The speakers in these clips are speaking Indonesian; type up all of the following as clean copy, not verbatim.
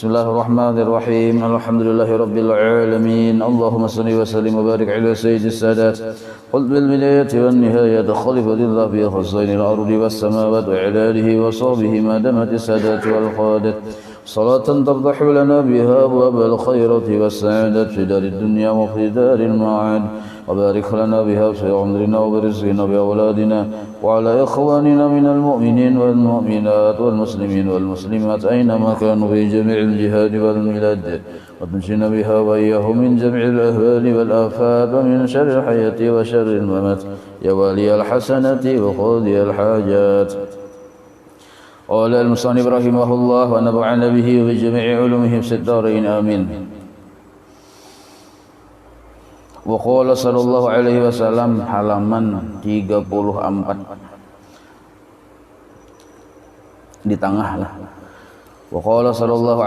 Bismillahirrahmanirrahim. Alhamdulillahirabbil alamin. Allahumma shalli wa sallim wa barik ala sayyidis sadat. Qul bil bidayati wan nihayati khalifatillah fi khazainil ardi was samawati wa ala alihi wa sahbihi ma damat sadat wal qadat. Salatan tardahu lana biha abwabal khairati was sa'adati fi darid dunya wa fi daril ma'ad. وبارك لنا بها في عمرنا وبرزقنا بأولادنا وعلى إخواننا من المؤمنين والمؤمنات والمسلمين والمسلمات أينما كانوا في جميع الجهاد والبلاد وتنجنا بها وإياهم من جميع الأهوال والآفات ومن شر الحياة وشر الممات يا والي الحسنة وقاضي الحاجات. قال المصنف رحمه الله ونفعنا به وبجميع علومه في الدارين آمين. Wa qala sallallahu alaihi wasallam halaman 34 di tengah lah. Wa qala sallallahu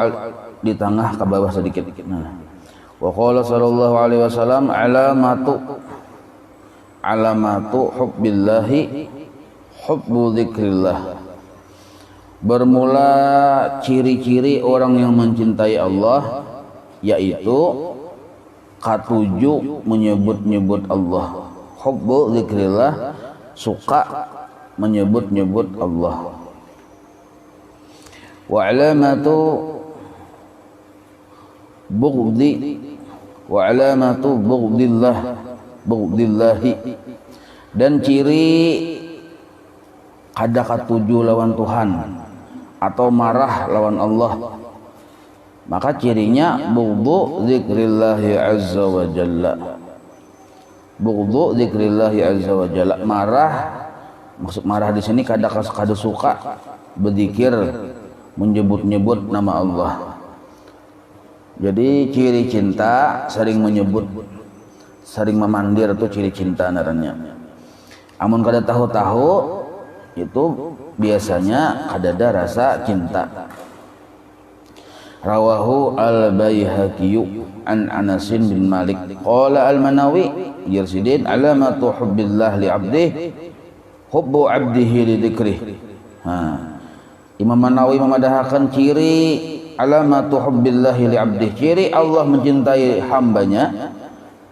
di tengah ke bawah sedikit. Nah. Wa qala sallallahu alaihi wasallam alamatu hubbillahi hubbu dzikrillah. Bermula ciri-ciri orang yang mencintai Allah yaitu katujuh menyebut-nyebut Allah. Hubbu dzikrillah, suka menyebut-nyebut Allah. Wa alamatu bugdillahi, dan ciri kada katujuh lawan Tuhan atau marah lawan Allah, maka cirinya bughdhu dzikrillahi azza wa jalla. Bughdhu dzikrillahi azza wa jalla, marah, maksud marah di sini kada suka berzikir menyebut-nyebut nama Allah. Jadi ciri cinta sering menyebut, sering memandir itu ciri cinta naranya. Amun kada tahu-tahu itu biasanya kada ada rasa cinta. Rawahu al-Baihaqi an Anas bin Malik qala al-Manawi yarsidin alamatu hubbillah li 'abdihi hubbu 'abdihi li dzikrih. Imam Manawi memadahkan ciri alamatu hubbillah li 'abdihi, ciri Allah mencintai hambanya,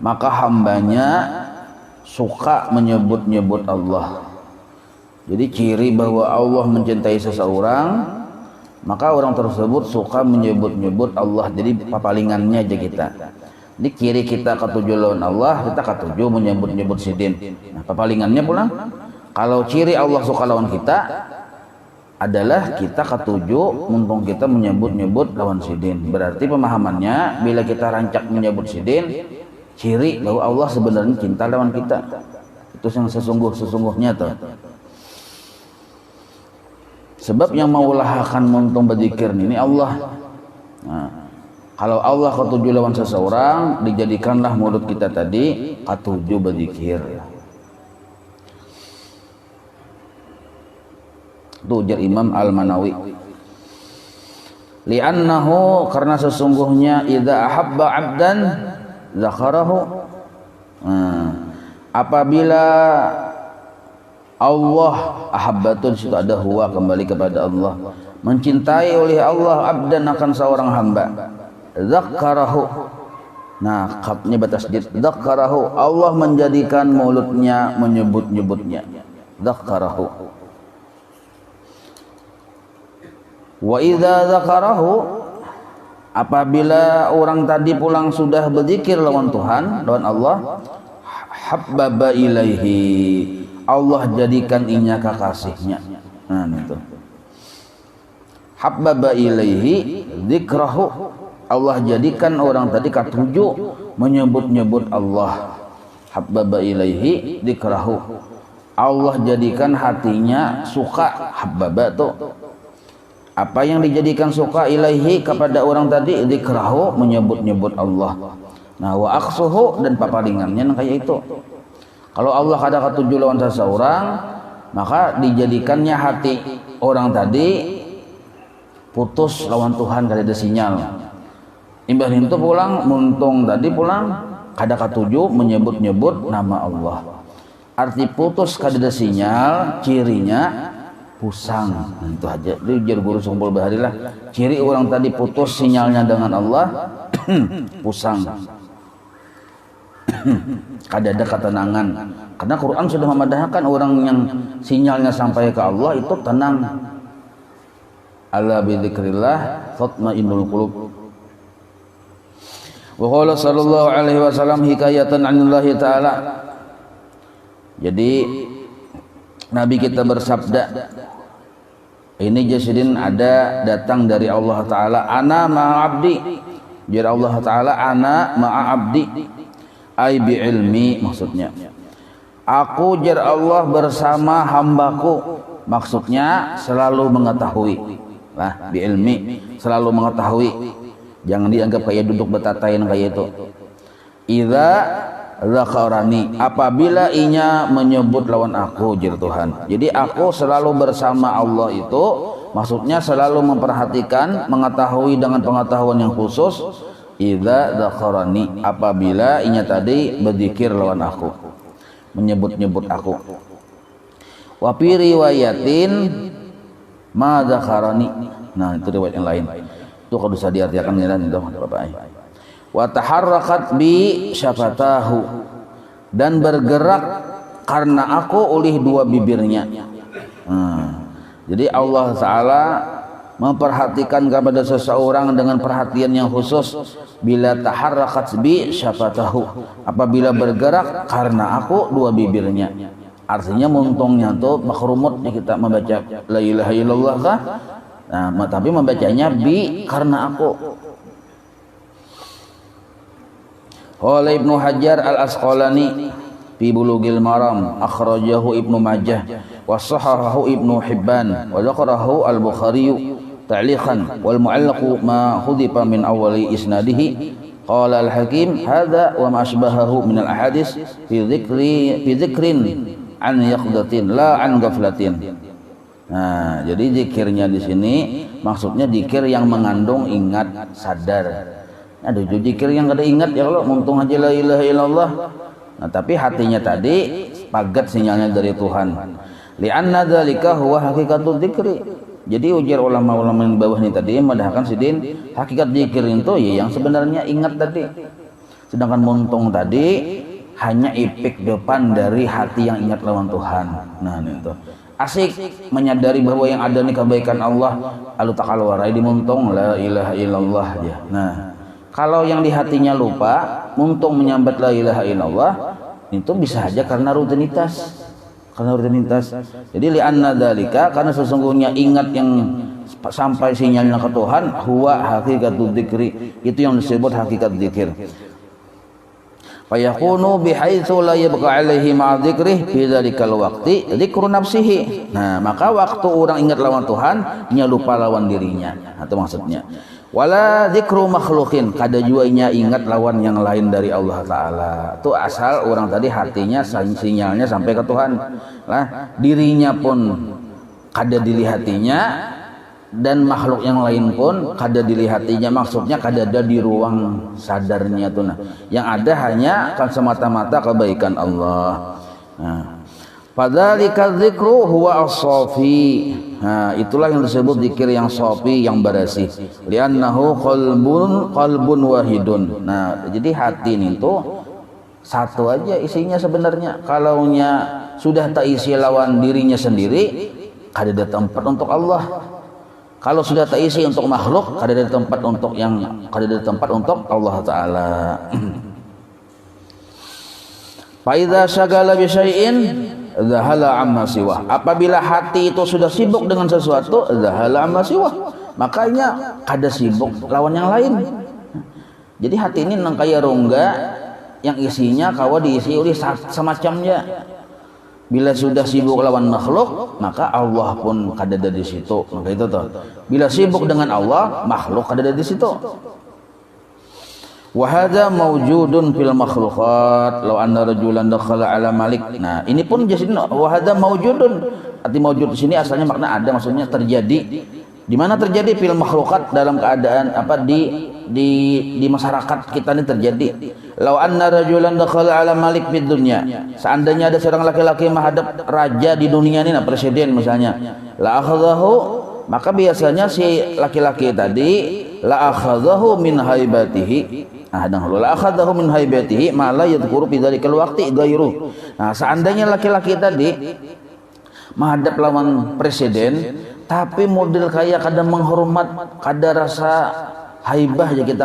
maka hambanya suka menyebut-nyebut Allah. Jadi ciri bahwa Allah mencintai seseorang, maka orang tersebut suka menyebut-nyebut Allah. Jadi papalingannya aja kita. Jadi ciri kita ketujuh lawan Allah, kita ketujuh menyebut-nyebut sidin. Nah, papalingannya pulang, kalau ciri Allah suka lawan kita adalah kita ketujuh muntung kita menyebut-nyebut lawan sidin. Berarti pemahamannya bila kita rancak menyebut sidin, ciri bahwa Allah sebenarnya cinta lawan kita. Itu yang sesungguhnya tuh. Sebab yang maulahakan muntung berzikir ini Allah. Nah, kalau Allah ketujuh lawan seseorang, dijadikanlah mulut kita tadi ketujuh berzikir. Itu ujar Imam Al-Manawi. Li'annahu, karena sesungguhnya idza ahabba 'abdan zakarahu. Apabila Allah ahabbatun, situ ada huwa, kembali kepada Allah, mencintai oleh Allah abdan akan seorang hamba, zakarahu. Nah, kapnya batas jid, zakarahu, Allah menjadikan mulutnya menyebut-nyebutnya, zakarahu. Wa idza zakarahu, apabila orang tadi pulang sudah berzikir lawan Tuhan, lawan Allah, habbaba ilaihi, Allah jadikan inya kekasihnya. Nah, itu. Habbaba ilaihi dzikrahu, Allah jadikan orang tadi ketujuh menyebut-nyebut Allah. Habbaba ilaihi dzikrahu, Allah jadikan hatinya suka. Habbaba tuh apa yang dijadikan suka ilaihi kepada orang tadi, dzikrahu menyebut-nyebut Allah. Nah, wa aqsuhu, dan papalingannya kayak itu. Kalau Allah kada ketujuh lawan seseorang, maka dijadikannya hati orang tadi putus lawan Tuhan, kada ada sinyal. Imbah itu pulang, muntung tadi pulang kada ketujuh menyebut-nyebut nama Allah. Arti putus kada ada sinyal, cirinya pusang. Nah, itu aja. Itu jar guru Sumpul Bahari lah. Ciri orang tadi putus sinyalnya dengan Allah, pusang. Kadada ketenangan. Karena Quran sudah memadahkan orang yang sinyalnya sampai ke Allah itu tenang. Ala bi dzikrillah tatmainnul qulub. Wa qala sallallahu alaihi wasallam hikayatan 'anillahi ta'ala. Jadi Nabi kita bersabda, ini jasidin ada datang dari Allah Ta'ala, ana ma'abdi. Jadi Allah Ta'ala ana ma'abdi ay bi ilmi, maksudnya aku jar Allah bersama hambaku, maksudnya selalu mengetahui lah, bi ilmi selalu mengetahui, jangan dianggap kayak duduk betatain kayak itu. Idza dzakarani, apabila inya menyebut lawan aku, jar Tuhan. Jadi aku selalu bersama Allah itu maksudnya selalu memperhatikan, mengetahui dengan pengetahuan yang khusus. Idza dzakarani, apabila inya tadi berzikir lawan aku, menyebut-nyebut aku. Wa fi riwayatin ma dzakarani. Nah, itu riwayat yang lain. Itu kalau bisa diartikan ngiran itu Bapak. Wa taharrakat bi syafatahu, dan bergerak karena aku oleh dua bibirnya. Jadi Allah Ta'ala memperhatikan kepada seseorang dengan perhatian yang khusus. Bila taharrakat bi syafatahu, apabila bergerak karena aku dua bibirnya. Artinya muntungnya tuh makhrumutnya kita membaca la ilaha illallah kah? Nah, tapi membacanya bi karena aku. Qala Ibnu Hajar Al-Asqalani fi Bulughil Maram, akhrajahu Ibnu Majah wa sahahahu Ibnu Hibban wa dzakarahu Al-Bukhari ta'liqan wal mu'allaqu ma hudifa min awwali isnadihi. Qala Al-Hakim hadza wa ma asbahahu min al-ahadits fi dzikrin an yaqdatin la an ghaflatin. Nah, jadi zikirnya di sini maksudnya zikir yang mengandung ingat sadar. Ada zikir yang kada ingat ya, kalau muntung aja la ilaha illallah. Nah, tapi hatinya tadi pagat sinyalnya dari Tuhan. Li'anna dzalika huwa hakikatul dzikri. Jadi ujar ulama-ulama yang bawah ini tadi madahkan sidin hakikat zikir itu ya yang sebenarnya ingat tadi. Sedangkan muntung tadi hanya ipik depan dari hati yang ingat lawan Tuhan. Nah, itu asik menyadari bahwa yang ada nih kebaikan Allah, lalu takal warai dimuntung la ilaha illallah ya. Nah, kalau yang di hatinya lupa, muntung menyambat la ilaha illallah, itu bisa aja karena rutinitas. Karena rutinitas. Jadi li'anna dzalika, karena sesungguhnya ingat yang sampai sinyalnya ke Tuhan, huwa hakikatul dzikri, itu yang disebut hakikat zikir. Fayakunu bihaitsu la yabqa alaihi ma'a dzikrih fi dzalikal waqti dzikru nafsihi. Nah, maka waktu orang ingat lawan Tuhan, nya lupa lawan dirinya. Itu maksudnya. Wala dzikru makhluqin, kada juanya ingat lawan yang lain dari Allah Ta'ala. Itu asal orang tadi hatinya sinyalnya sampai ke Tuhan. Lah, dirinya pun kada dilihatinya, dan makhluk yang lain pun kada dilihatinya, maksudnya kada ada di ruang sadarnya tuh. Nah, yang ada hanya kan semata-mata kebaikan Allah. Nah, fadzalika dzikru huwa as-safi. Nah, itulah yang disebut zikir yang safi, yang bersih. Li'annahu qalbun wahidun. Nah, jadi hati ini tuh satu aja isinya sebenarnya. Kalaunya sudah tak isi lawan dirinya sendiri, kada ada tempat untuk Allah. Kalau sudah tak isi untuk makhluk, kada ada tempat untuk Allah Ta'ala. Fa idza syagala bi syai'in zahala amma siwa. Apabila hati itu sudah sibuk dengan sesuatu, zahala amma siwa, makanya kada sibuk lawan yang lain. Jadi hati ini nang kaya rongga yang isinya kawa diisi oleh semacamnya. Bila sudah sibuk lawan makhluk, maka Allah pun kada ada di situ. Maka itu tuh. Bila sibuk dengan Allah, makhluk kada ada di situ. Wa hadza mawjudun fil makhluqat law anna rajulan dakhala ala malik. Nah, ini pun jadi wa hadza mawjudun. Arti mawjud di sini asalnya makna ada, maksudnya terjadi. Di mana terjadi fil makhluqat, dalam keadaan apa, di di masyarakat kita ini terjadi. Lau anna rajulan dakhala ala malik fid dunya, seandainya ada seorang laki-laki menghadap raja di dunia ini, nah presiden misalnya, la akhadhahu, maka biasanya si laki-laki tadi la akhadhahu min haibatihi, la akhadhahu min haibatihi ma la yadhkuru fi dzalikal waqti ghairu. Nah, seandainya laki-laki tadi menghadap lawan presiden tapi model kayak kada menghormat, kada rasa haibah aja kita,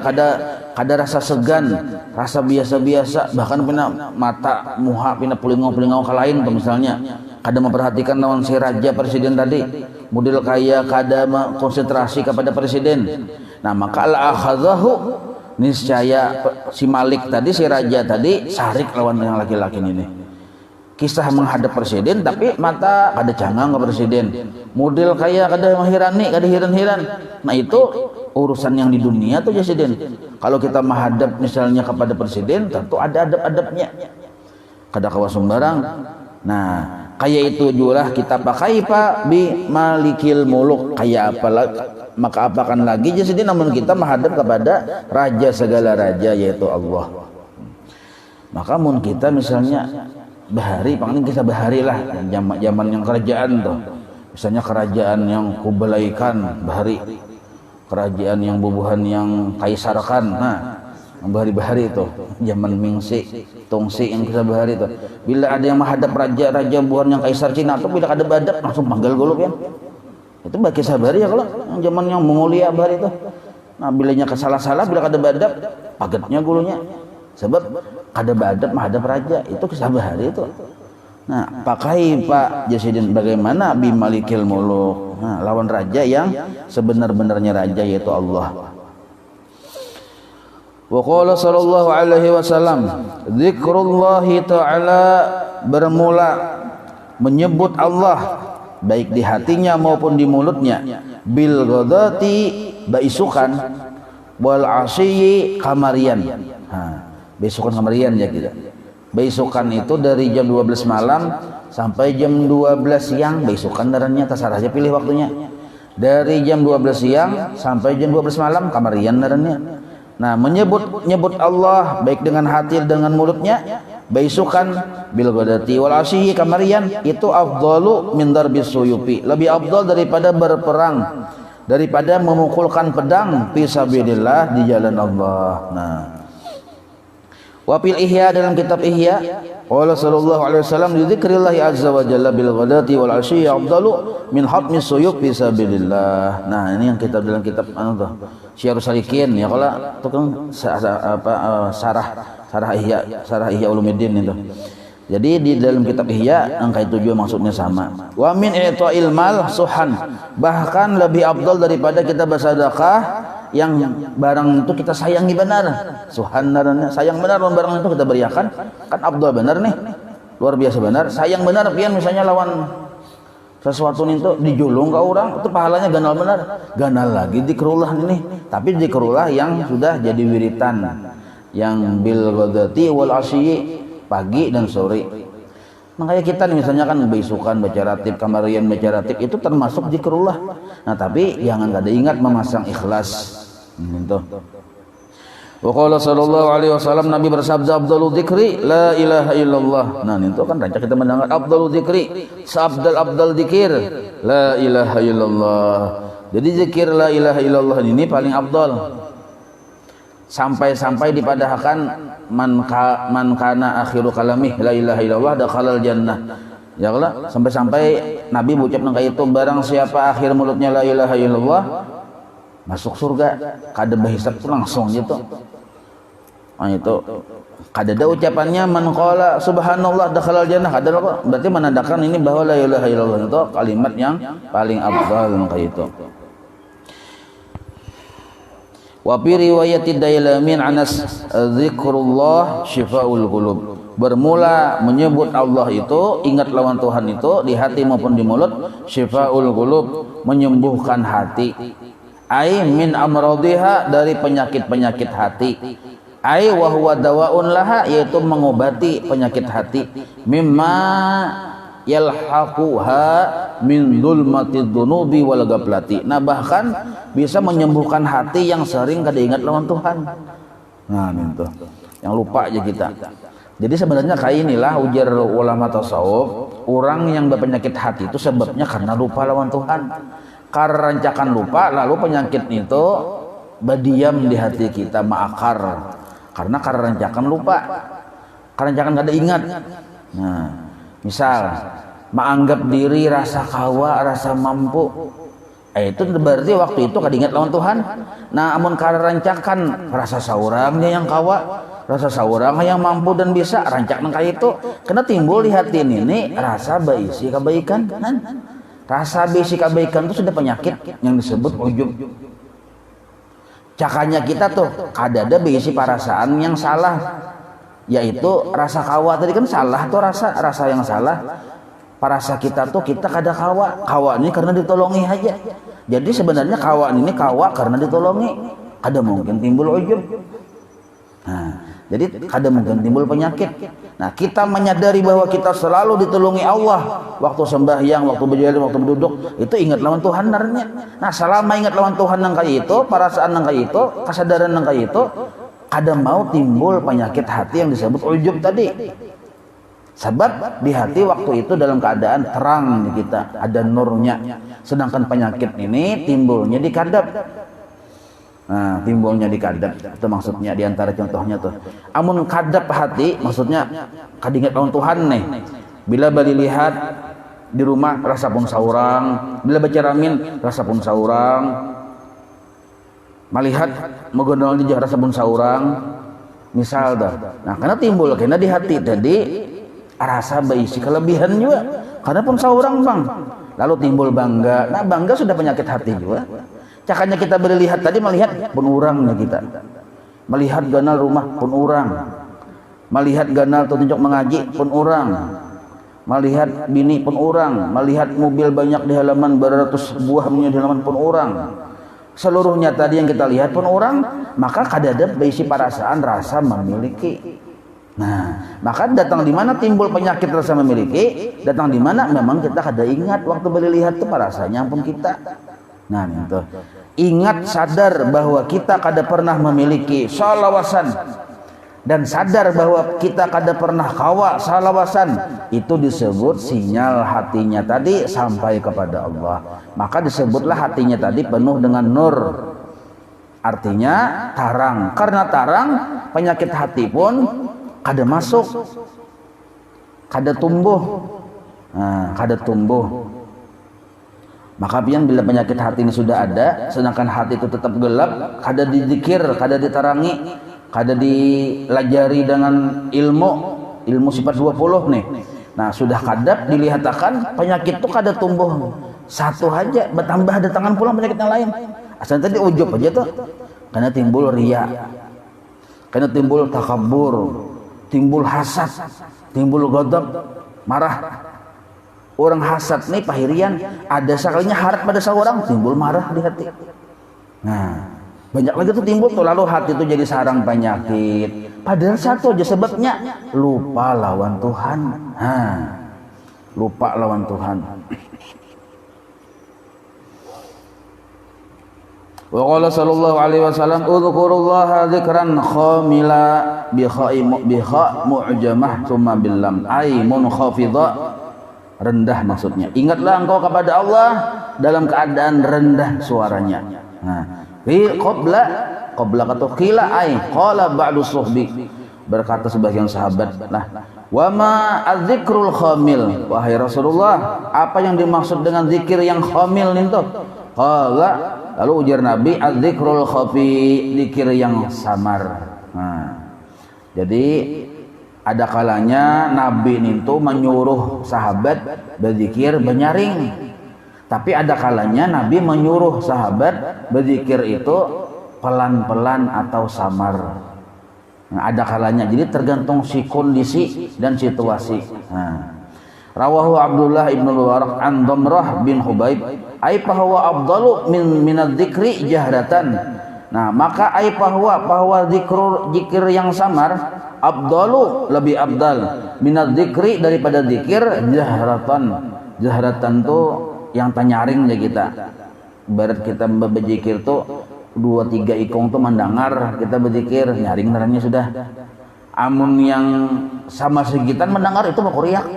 kada rasa segan, rasa biasa-biasa, bahkan pina mata muha pina pulingau-pulingau ke lain tuh misalnya, kada memperhatikan lawan si raja presiden tadi, model kayak kada konsentrasi kepada presiden. Nah, maka la akhadhahu, niscaya si Malik tadi, si raja tadi sarik lawan yang laki-laki ini. Kisah menghadap presiden tapi mata kada cangang ke presiden, model kayak kada mahirani, kada hiran-hiran. Nah, itu urusan yang di dunia tuh presiden. Kalau kita menghadap misalnya kepada presiden, tentu ada adab-adabnya, kada kawa sembarang. Nah, kayak itu juga kita pakai Pak bi malikil muluk, kayak apa maka apakan lagi presiden namun kita menghadap kepada raja segala raja yaitu Allah. Maka mun kita misalnya bahari, paling kita bahari lah zaman yang kerajaan tuh, misalnya kerajaan yang kubelaikan bahari, kerajaan yang bubuhan yang kaisarkan, nah yang bahari-bahari itu zaman Mingsi, Tongsi yang kita bahari itu. Bila ada yang menghadap raja-raja bubuhan yang kaisar Cina tuh, bila ada badap langsung panggil gulup ya. Itu bagi sabari ya kalau yang zaman yang Mongolia bahari itu. Nah, bilanya kesalah-salah, bila ada badap pagetnya gulunya. Sebab kada badap menghadap raja itu kisah bahari itu. Nah, pakai Pak Jasidin bagaimana bi malikil muluk, nah, lawan raja yang sebenar-benarnya raja yaitu Allah. Wa qala sallallahu alaihi wasallam, zikrullahi ta'ala, bermula menyebut Allah baik di hatinya maupun di mulutnya, bil ghadati, baisukan, wal asyi kamarian. Besokan kamarian ya kita. Besokan itu dari jam 12 malam sampai jam 12 siang, besokan darannya terserah aja pilih waktunya. Dari jam 12 siang sampai jam 12 malam kamarian darannya. Nah, menyebut Allah baik dengan hati dengan mulutnya, besokan bil ghadati wal asyi kamarian, itu afdalu min darbis suyupi, lebih afdal daripada berperang, daripada memukulkan pedang fi sabilillah di jalan Allah. Nah, wafil Ihya, dalam kitab Ihya, qala sallallahu alaihi wasallam, dzikrillahi azza wa jalla bil ghadati wal asyi afdalu min hatmis suyub fi sabilillah. Nah, ini yang kitab dalam kitab tuh Syiarus Salikin ya, kalau itu kan sarah Ihya Ulumuddin itu. Jadi di dalam kitab Ihya angka 7 maksudnya sama. Wa min i'ta'il mal suhan, bahkan lebih afdal daripada kita bersedekah yang barang itu kita sayangi benar, suhan naranya sayang benar, barang itu kita beriakan kan abdul benar nih, luar biasa benar, sayang benar. Pian misalnya lawan sesuatu itu dijulung ke orang, itu pahalanya ganal benar, ganal lagi zikrullah ini, tapi zikrullah yang sudah jadi wiritan, yang bil ghadati wal asyi, pagi dan sore. Makanya kita nih misalnya kan besukan baca ratib, kamarian baca ratib, itu termasuk zikrullah. Nah, tapi jangan kada ingat memasang ikhlas. Gitu. Wa qala sallallahu alaihi wasallam, Nabi bersabda, afdalu dzikri la ilaha illallah. Nah, itu kan rancak kita mendengar afdalu dzikri, seabdal dzikir la ilaha illallah. Jadi zikir la ilaha illallah ini paling afdal. Sampai-sampai dipadahkan man kana akhiru kalamih la ilaha illallah dakhalal jannah. Ya Allah, sampai-sampai Nabi ucap nang itu, barang siapa akhir mulutnya la ilaha illallah masuk surga, kada berhisab langsung gitu. Nah, itu kada ada ucapannya man qala subhanallah dakhalal jannah, kada kok. Berarti menandakan ini bahwa la ilaha illallah itu kalimat yang paling afdal kayak itu. Wa fi riwayati Dailamin Anas, zikrullah syifaul qulub, bermula menyebut Allah itu, ingat lawan Tuhan itu di hati maupun di mulut, syifaul qulub, menyembuhkan hati, ai min amradiha, dari penyakit-penyakit hati, ai wa huwa dawaun laha, yaitu mengobati penyakit hati, mimma yalhaquha min dzulmatidz dzunubi wal ghaplati. Nah, bahkan bisa menyembuhkan hati yang sering kada ingat lawan Tuhan. Nah itu yang lupa aja kita. Jadi sebenarnya kayak inilah ujar ulama tasawuf, orang yang berpenyakit hati itu sebabnya karena lupa lawan Tuhan. Karena rancakan lupa, lalu penyakit itu berdiam di hati kita, mengakar. Karena rancakan lupa, karena rancakan gak ada ingat. Nah, misal menganggap diri rasa kawa, rasa mampu, itu berarti waktu itu kada ingat lawan Tuhan. Nah, amun karena rancakan rasa saurangnya yang kawa, rasa saurang yang mampu dan bisa rancak nang kayak itu, kena timbul di hati ini rasa berisi kebaikan. Rasa berisi kebaikan itu sudah penyakit yang disebut ujub. Cakanya kita tuh kada ada berisi perasaan yang salah, yaitu rasa kawa tadi kan salah tuh, rasa yang salah. Parasa kita tuh kita kada kawa ini karena ditolongi aja. Jadi sebenarnya kawa ini kawa karena ditolongi, ada mungkin timbul ujub. Nah, jadi kada mungkin timbul penyakit. Nah, kita menyadari bahwa kita selalu ditolongi Allah waktu sembahyang, waktu berjalan, waktu berduduk, itu ingat lawan Tuhan narnya. Nah, selama ingat lawan Tuhan nang kayak itu, perasaan nang kayak itu, kesadaran nang kayak itu, kada mau timbul penyakit hati yang disebut ujub tadi. Sebab di hati waktu itu dalam keadaan terang di kita, ada nurnya. Sedangkan penyakit ini timbulnya di kadab. Nah, timbulnya di kadab, itu maksudnya diantara contohnya tuh. Amun kadab hati, maksudnya kadingat lawan Tuhan nih. Bila bali lihat di rumah rasa pun saurang, bila berceramin rasa pun saurang, melihat megondol di rasa pun saurang, misal dah. Nah, karena timbul kena di hati tadi rasa berisi kelebihan juga, karena pun saurang bang. Lalu timbul bangga. Nah, bangga sudah penyakit hati juga. Cakanya kita berlihat tadi, melihat pun urangnya kita, melihat ganal rumah pun urang, melihat ganal tunjuk mengaji pun urang, melihat bini pun urang, melihat mobil banyak di halaman beratus buah di halaman pun urang. Seluruhnya tadi yang kita lihat pun urang, maka kadada berisi perasaan rasa memiliki. Nah, maka datang di mana timbul penyakit rasa memiliki, datang di mana memang kita kada ingat waktu berlihat itu perasanya pun kita. Nah, itu ingat, sadar bahwa kita kada pernah memiliki salawasan, dan sadar bahwa kita kada pernah kawa salawasan, itu disebut sinyal hatinya tadi sampai kepada Allah. Maka disebutlah hatinya tadi penuh dengan nur, artinya tarang. Karena tarang, penyakit hati pun kada masuk, kada tumbuh. Nah, kada tumbuh. Maka pian bila penyakit hati ini sudah ada, sedangkan hati itu tetap gelap, kada dizikir, kada ditarangi, kada dilajari dengan ilmu sifat 20 nih. Nah, sudah kadap dilihatakan, penyakit itu kada tumbuh satu aja, bertambah datangan pulang penyakit yang lain. Asal tadi ujub aja tuh, karena timbul riya, karena timbul takabur, timbul hasad, timbul ghadab, marah. Orang hasad nih pahirian, ada sekalinya harap pada seorang, timbul marah di hati. Nah, banyak lagi tuh timbul tuh, lalu hati itu jadi sarang penyakit. Padahal satu aja sebabnya, lupa lawan Tuhan. Nah, lupa lawan Tuhan. Wa qala sallallahu alaihi wasallam, "Udzukurullaha dzikran khamila bi kha mu'jamah tsumma bil lam ay munkhafidha." Rendah maksudnya. Ingatlah engkau kepada Allah dalam keadaan rendah suaranya. Nah, qabla kata qila ay qala ba'du suhbi, berkata sebagian sahabat, nah, wa ma adzikrul khamil, wahai Rasulullah, apa yang dimaksud dengan zikir yang khamil itu? Qala, lalu ujar Nabi, adzikrul khafi, zikir yang samar. Nah, jadi ada kalanya Nabi itu menyuruh sahabat berzikir benyaring, tapi ada kalanya Nabi menyuruh sahabat berzikir itu pelan-pelan atau samar. Nah, ada kalanya, jadi tergantung si kondisi dan situasi. Nah, rawahu Abdullah ibn Mubarak an Damrah bin Hubaib ay bahwa afdalu min dzikri jahratan. Nah, maka ay bahwa zikir yang samar afdalu, lebih abdal, minad dzikri, daripada zikir jahratan. Jahratan tuh yang tanyaring ya kita. Ibarat kita berzikir tuh 2-3 ikong tuh mendengar kita berzikir nyaring naranya sudah. Amun yang sama segitan mendengar itu mau riak.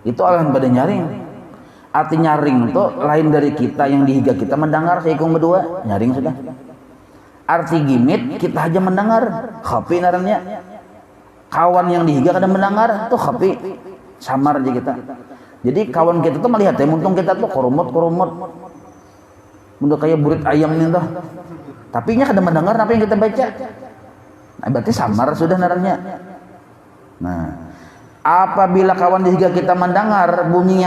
Itu alahan pada nyaring. Arti nyaring itu lain dari kita yang dihiga kita mendengar seikung berdua nyaring sudah. Arti gimit kita aja mendengar khafi naranya. Kawan yang dihiga kadang mendengar tuh khafi samar aja kita. Jadi kawan kita tuh melihat ya muntung kita tuh korumut udah kayak burit ayam nih tuh. Tapi nya kadang mendengar apa yang kita baca. Nah, berarti samar sudah naranya. Nah, apabila kawan dihiga kita mendengar bunyi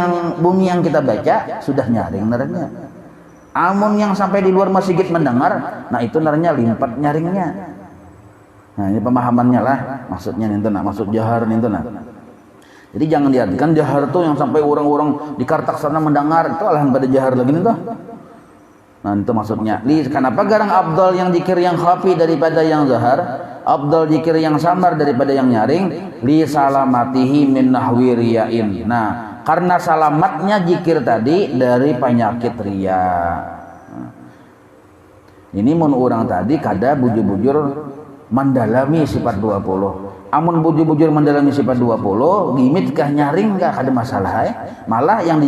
yang kita baca sudah nyaring naranya. Amun yang sampai di luar masjid mendengar, nah itu naranya limpat nyaringnya. Nah ini pemahamannya lah, maksudnya nih nah, maksud jahar nih nah. Jadi jangan diartikan jahar tuh yang sampai orang-orang di Kartak sana mendengar itu alahan pada jahar lagi nih tuh. Nah itu maksudnya. Kenapa garang abdal yang zikir yang khafi daripada yang zahar, abdal zikir yang samar daripada yang nyaring, li salamatihi min nahwi riyain. Nah karena salamatnya zikir tadi dari penyakit riya. Ini mun orang tadi kada bujur-bujur mendalami sifat 20. Amun bujur-bujur mendalami sifat 20, gimit kah nyaring kah kada masalah Malah yang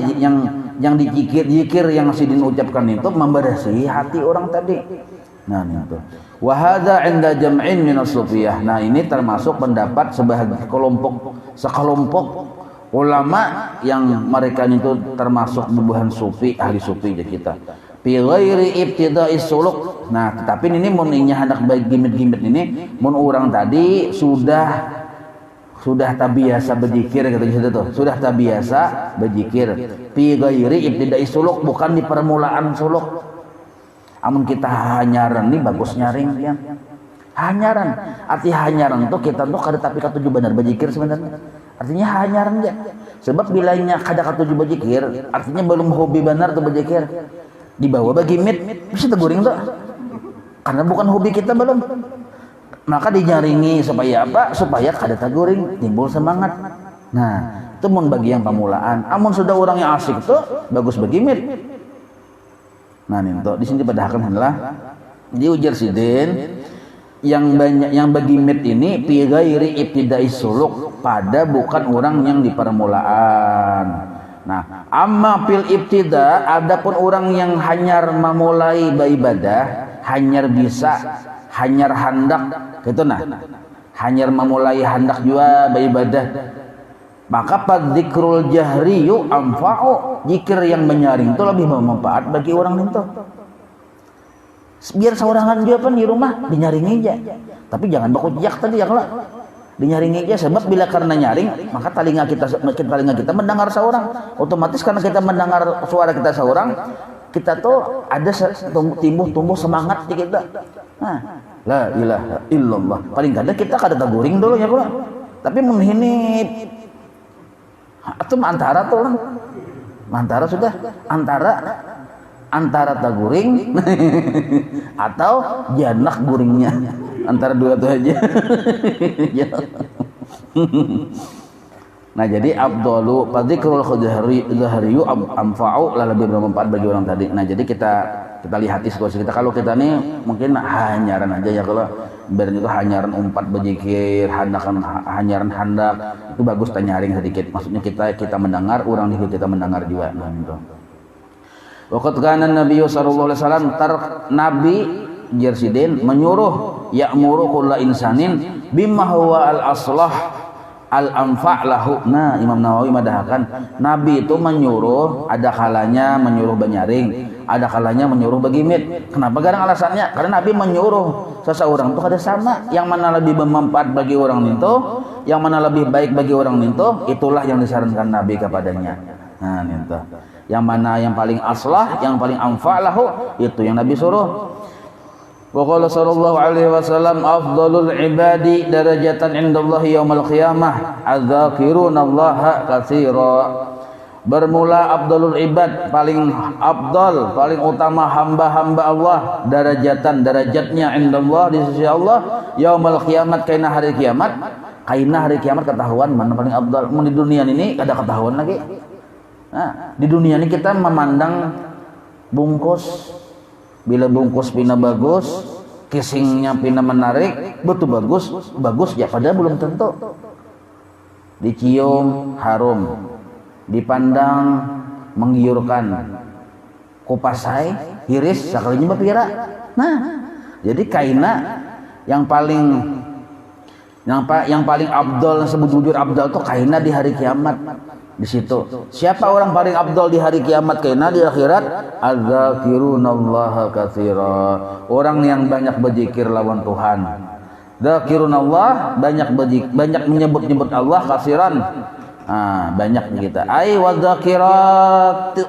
dizikir yang Sidin ucapkan itu membersihi hati orang tadi. Nah itu. Wa hadza 'inda jam'in min as-sufiyah. Nah ini termasuk pendapat sebahagian sekelompok ulama yang mereka itu termasuk bubuhan sufi, ahli sufi aja kita. Fi ghairi ibtida'is suluk. Nah, tetapi ini mun inya hendak baik gimit-gimit ini, mun orang tadi sudah tabiasa berzikir kata gitu tuh. Sudah tabiasa berzikir. Fi ghairi ibtida'is suluk, bukan di permulaan suluk. Amun kita hanyaran nih bagus nyaring ya. Hanyaran. Arti hanyaran tuh kita tuh kada tapi katuju benar berzikir sebenarnya. Artinya hanyaran aja. Sebab bilanya kada katuju berzikir, artinya belum hobi benar tuh berzikir. Dibawa bagi mit bisa teguring tuh. Karena bukan hobi kita belum. Maka dinyaringi supaya apa? Supaya kada teguring, timbul semangat. Nah, itu mun bagi yang pamulaan. Amun sudah orang yang asik tuh bagus bagi mit. Nah, nih tuh di sini padahkan henlah di ujar Sidin yang banyak yang bagi mit ini fi ghairi ibtidai suluk pada bukan orang yang di permulaan. Nah, amma fil ibtida adapun orang yang hanyar memulai beribadah, hanyar bisa, hanyar handak gitu nah. Hanyar memulai handak juga beribadah. Maka padzikrul jahriyu anfa'u, zikir yang menyaring itu lebih bermanfaat bagi orang itu. Biar seorangan juga pun di rumah dinyaring aja. Tapi jangan baku jak tadi ya kalau dinyaring aja, sebab bila karena nyaring maka telinga kita mendengar seorang, otomatis karena kita mendengar suara kita seorang, kita tuh ada tumbuh semangat di kita. Nah, la ilaha illallah. Paling kadang kita kada taguring dulu ya kalau. Tapi menghinip atau antara tuh orang. Antara sudah antara taguring atau janak guringnya. Antara dua itu aja. Nah jadi abdalu padzikrul zahriyu anfa'u lah lebih bermanfaat bagi orang tadi. Nah jadi kita lihat situasi kita. Kalau kita nih mungkin hanyaran aja ya, kalau berarti itu hanyaran umpat berzikir, hanyaran handak itu bagus tanyaring sedikit. Maksudnya kita mendengar, orang juga kita mendengar juga. Nah itu. Waqad kana Nabi sallallahu alaihi wasallam Nabi Jersidin menyuruh ya'muru kulla insanin bimma huwa al-aslah al-anfa' lahu. Nah, Imam Nawawi madahkan Nabi itu menyuruh, ada kalanya menyuruh banyaring, ada kalanya menyuruh bagimit. Kenapa garang alasannya? Karena Nabi menyuruh seseorang itu ada sama, yang mana lebih bermanfaat bagi orang itu, yang mana lebih baik bagi orang itu, itulah yang disarankan Nabi kepadanya. Nah, itu. Yang mana yang paling aslah, yang paling anfa' lahu, itu yang Nabi suruh. Wa qala sallallahu alaihi wasallam afdalul ibadi darajatan indallahi yaumil qiyamah adzakirunallaha katsira. Bermula afdalul ibad, paling afdal, paling utama hamba-hamba Allah, derajatnya indallah di sisi Allah yaumil qiyamat, kaina hari kiamat. Kaina hari kiamat ketahuan mana paling afdal. Di dunia ini ada ketahuan lagi. Nah, di dunia ini kita memandang bungkus, bila bungkus pina bagus, casingnya pina menarik, betul bagus ya, padahal belum tentu. Dicium harum, dipandang menggiurkan, kupasai hiris sakalinya bapira. Nah, jadi kaina yang paling abdol, sebut jujur abdol tuh kaina di hari kiamat. Di situ siapa orang paling abdol di hari kiamat kaina di akhirat? Adzzakirunallaha katsira, orang yang banyak berzikir lawan Tuhan. Dzakirunallah, banyak menyebut Allah, katsiran banyak kita. Ai wadzakiratu,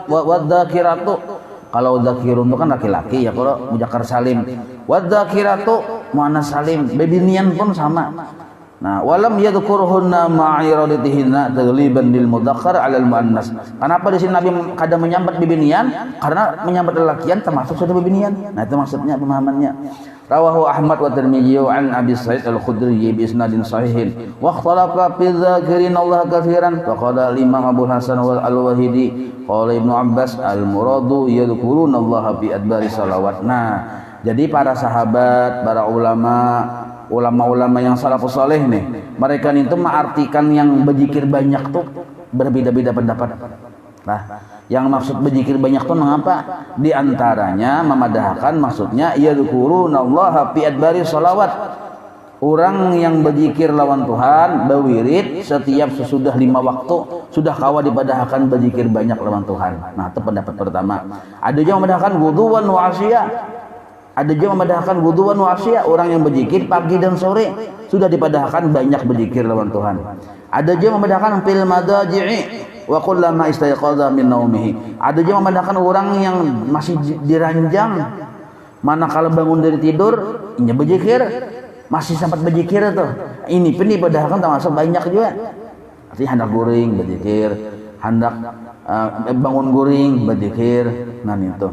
kalau dzakirun itu kan laki-laki ya, kalau muzakkar salim. Wadzakiratu muannas salim, bebinian pun sama. Nah, walam yadhkurhunna ma'iradatihinna tagliban lil mudzakkar 'ala al muannas. Kenapa di sini Nabi kadang menyambat bibinian? Karena menyambat lelakian termasuk sudah bibinian. Nah, itu maksudnya pemahamannya. Rawahu Ahmad wa Tirmidzi an Abi Sa'id Al-Khudri bi isnadin sahihin. Wa ikhtalafa fi dzakirin Allah katsiran. Wa qala Imam Abu Hasan wal Al-Wahidi qala Ibnu Abbas al-muradu yadhkuruna Allah bi adbari salawat. Nah, jadi para sahabat, para ulama yang salafus saleh nih, mereka itu mengartikan yang berzikir banyak tuh berbeda-beda pendapat. Nah, yang maksud berzikir banyak tuh mengapa? Di antaranya memadahkan maksudnya yadhkurunallaha fi adbari shalawat. Orang yang berzikir lawan Tuhan, berwirid setiap sesudah 5 waktu, sudah kawa dipadahkan berzikir banyak lawan Tuhan. Nah, itu pendapat pertama. Ada yang memadahkan wudu'an wa asyia. Ada juga memadahkan wudu'an wa asyia, orang yang berzikir pagi dan sore sudah dipadahkan banyak berzikir lawan Tuhan. Ada juga memadahkan fil madaji'i wa kullama istayqadha min naumihi. Ada juga memadahkan orang yang masih diranjang, manakala bangun dari tidur ini berzikir, masih sempat berzikir tuh. Ini pun dipadahkan termasuk banyak juga. Artinya hendak guring berzikir, hendak bangun guring berzikir. Nah itu.